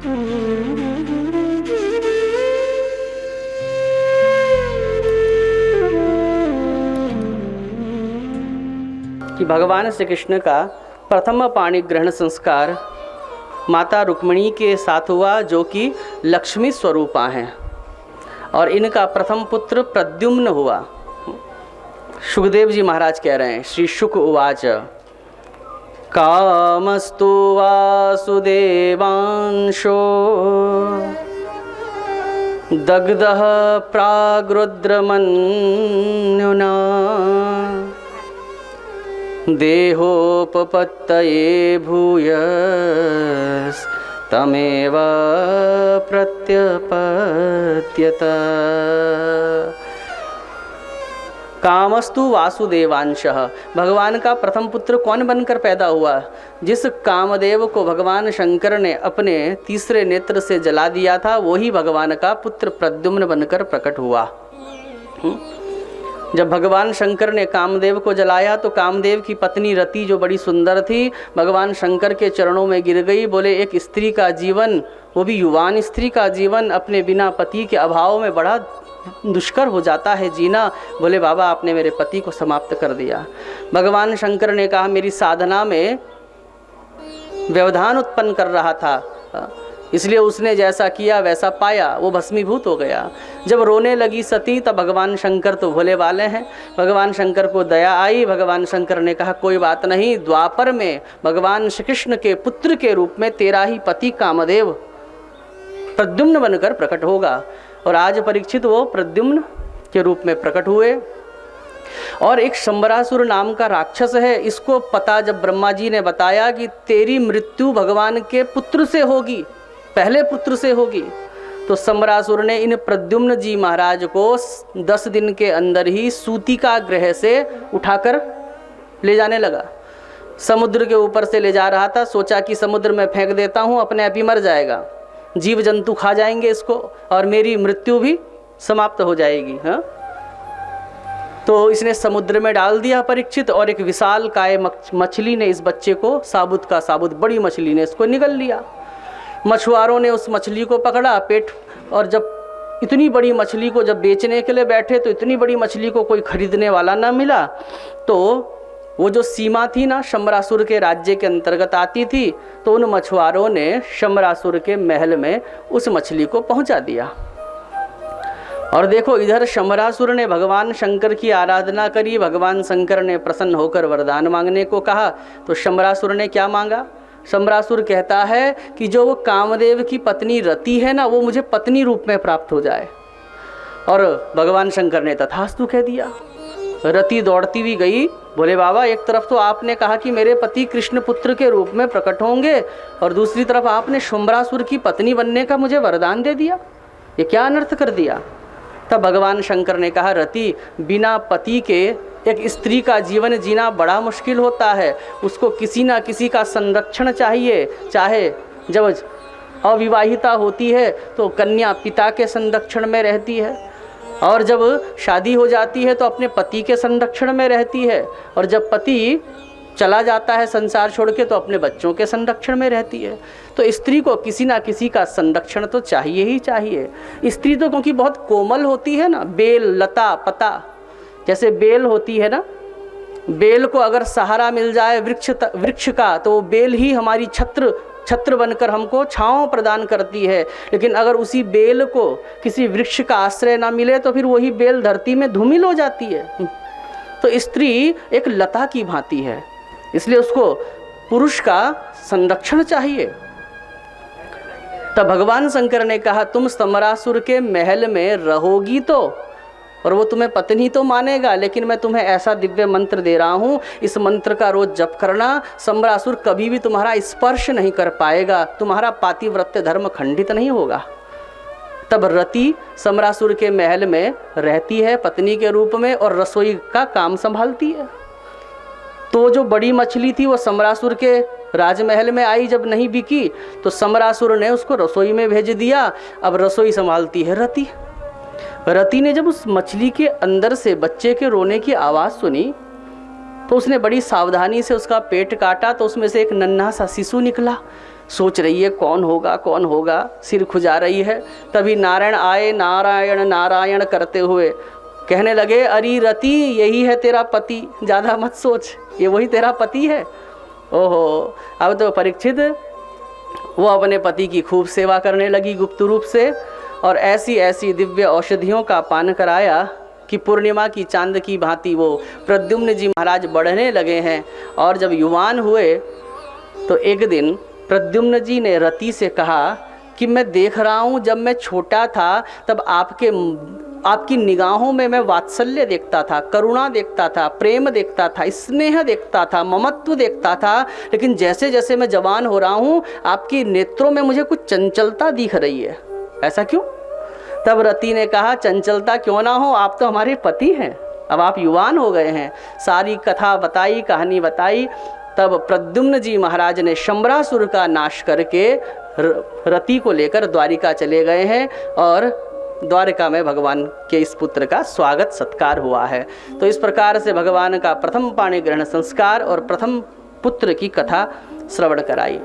कि भगवान श्री कृष्ण का प्रथम पाणी ग्रहण संस्कार माता रुक्मिणी के साथ हुआ, जो कि लक्ष्मी स्वरूपा हैं, और इनका प्रथम पुत्र प्रद्युम्न हुआ। सुखदेव जी महाराज कह रहे हैं, श्री शुक उवाच कामस्तु वासुदेवांशो दग्धः प्राग्रुद्रमन्युना देहोपपत्तये भूयस्तमेव प्रत्यपत्यत। कामस्तु वासुदेवांशः, भगवान का प्रथम पुत्र कौन बनकर पैदा हुआ? जिस कामदेव को भगवान शंकर ने अपने तीसरे नेत्र से जला दिया था, वही भगवान का पुत्र प्रद्युम्न बनकर प्रकट हुआ। जब भगवान शंकर ने कामदेव को जलाया तो कामदेव की पत्नी रति, जो बड़ी सुंदर थी, भगवान शंकर के चरणों में गिर गई। बोले एक स्त्री का जीवन, वो भी युवान स्त्री का जीवन, अपने बिना पति के अभाव में बड़ा दुष्कर हो जाता है जीना। बोले बाबा आपने मेरे पति को समाप्त कर दिया। भगवान शंकर ने कहा मेरी साधना में व्यवधान उत्पन्न कर रहा था, इसलिए उसने जैसा किया वैसा पाया, वो भस्मीभूत हो गया। जब रोने लगी सती तब भगवान शंकर तो भोले वाले हैं, भगवान शंकर को दया आई। भगवान शंकर ने कहा कोई बात नहीं, द्वापर में भगवान श्री कृष्ण के पुत्र के रूप में तेरा ही पति कामदेव प्रद्युम्न बनकर प्रकट होगा। और आज परीक्षित वो प्रद्युम्न के रूप में प्रकट हुए। और एक शंबरासुर नाम का राक्षस है, इसको पता जब ब्रह्मा जी ने बताया कि तेरी मृत्यु भगवान के पुत्र से होगी, पहले पुत्र से होगी, तो शंबरासुर ने इन प्रद्युम्न जी महाराज को 10 दिन के अंदर ही सूतिका ग्रह से उठाकर ले जाने लगा। समुद्र के ऊपर से ले जा रहा था, सोचा कि समुद्र में फेंक देता हूँ, अपने आप ही मर जाएगा, जीव जंतु खा जाएंगे इसको और मेरी मृत्यु भी समाप्त हो जाएगी। हाँ, तो इसने समुद्र में डाल दिया परीक्षित, और एक विशाल काय मछली ने इस बच्चे को साबुत का साबुत, बड़ी मछली ने इसको निगल लिया। मछुआरों ने उस मछली को पकड़ा पेट, और जब इतनी बड़ी मछली को जब बेचने के लिए बैठे तो इतनी बड़ी मछली को कोई खरीदने वाला ना मिला। तो वो जो सीमा थी ना शंबरासुर के राज्य के अंतर्गत आती थी, तो उन मछुआरों ने शंबरासुर के महल में उस मछली को पहुंचा दिया। और देखो इधर शंबरासुर ने भगवान शंकर की आराधना करी, भगवान शंकर ने प्रसन्न होकर वरदान मांगने को कहा। तो शंबरासुर ने क्या मांगा? शंबरासुर कहता है कि जो वो कामदेव की पत्नी रति है ना, वो मुझे पत्नी रूप में प्राप्त हो जाए। और भगवान शंकर ने तथास्तु कह दिया। रति दौड़ती हुई गई, बोले बाबा एक तरफ तो आपने कहा कि मेरे पति कृष्ण पुत्र के रूप में प्रकट होंगे, और दूसरी तरफ आपने शंबरासुर की पत्नी बनने का मुझे वरदान दे दिया, ये क्या अनर्थ कर दिया। तब भगवान शंकर ने कहा रति, बिना पति के एक स्त्री का जीवन जीना बड़ा मुश्किल होता है, उसको किसी ना किसी का संरक्षण चाहिए। चाहे जब अविवाहिता होती है तो कन्या पिता के संरक्षण में रहती है, और जब शादी हो जाती है तो अपने पति के संरक्षण में रहती है, और जब पति चला जाता है संसार छोड़ के तो अपने बच्चों के संरक्षण में रहती है। तो स्त्री को किसी ना किसी का संरक्षण तो चाहिए ही चाहिए। स्त्री तो क्योंकि बहुत कोमल होती है ना, बेल लता पता, जैसे बेल होती है ना, बेल को अगर सहारा मिल जाए वृक्ष का, तो बेल ही हमारी छत्र बनकर हमको छांव प्रदान करती है। लेकिन अगर उसी बेल को किसी वृक्ष का आश्रय ना मिले तो फिर वही बेल धरती में धूमिल हो जाती है। तो स्त्री एक लता की भांति है, इसलिए उसको पुरुष का संरक्षण चाहिए। तब भगवान शंकर ने कहा तुम शंबरासुर के महल में रहोगी तो, और वो तुम्हें पत्नी तो मानेगा, लेकिन मैं तुम्हें ऐसा दिव्य मंत्र दे रहा हूँ, इस मंत्र का रोज जप करना, शंबरासुर कभी भी तुम्हारा स्पर्श नहीं कर पाएगा, तुम्हारा पातिव्रत्य धर्म खंडित नहीं होगा। तब रति शंबरासुर के महल में रहती है पत्नी के रूप में, और रसोई का काम संभालती है। तो जो बड़ी मछली थी वो शंबरासुर के राजमहल में आई, जब नहीं बिकी तो शंबरासुर ने उसको रसोई में भेज दिया। अब रसोई संभालती है रति। रति ने जब उस मछली के अंदर से बच्चे के रोने की आवाज़ सुनी तो उसने बड़ी सावधानी से उसका पेट काटा, तो उसमें से एक नन्हा सा शिशु निकला। सोच रही है कौन होगा, सिर खुजा रही है। तभी नारायण आए, नारायण नारायण करते हुए कहने लगे, अरे रति यही है तेरा पति, ज़्यादा मत सोच, ये वही तेरा पति है। ओहो, अब तो परीक्षित वो अपने पति की खूब सेवा करने लगी गुप्त रूप से, और ऐसी ऐसी दिव्य औषधियों का पान कराया कि पूर्णिमा की चांद की भांति वो प्रद्युम्न जी महाराज बढ़ने लगे हैं। और जब युवान हुए तो एक दिन प्रद्युम्न जी ने रति से कहा कि मैं देख रहा हूँ, जब मैं छोटा था तब आपकी निगाहों में मैं वात्सल्य देखता था, करुणा देखता था, प्रेम देखता था, स्नेह देखता था, ममत्व देखता था, लेकिन जैसे जैसे मैं जवान हो रहा हूँ आपकी नेत्रों में मुझे कुछ चंचलता दिख रही है, ऐसा क्यों? तब रति ने कहा, चंचलता क्यों ना हो, आप तो हमारे पति हैं, अब आप युवान हो गए हैं। सारी कथा बताई, कहानी बताई। तब प्रद्युम्न जी महाराज ने शंबरासुर का नाश करके रति को लेकर द्वारिका चले गए हैं, और द्वारिका में भगवान के इस पुत्र का स्वागत सत्कार हुआ है। तो इस प्रकार से भगवान का प्रथम पाणी ग्रहण संस्कार और प्रथम पुत्र की कथा श्रवण कराई।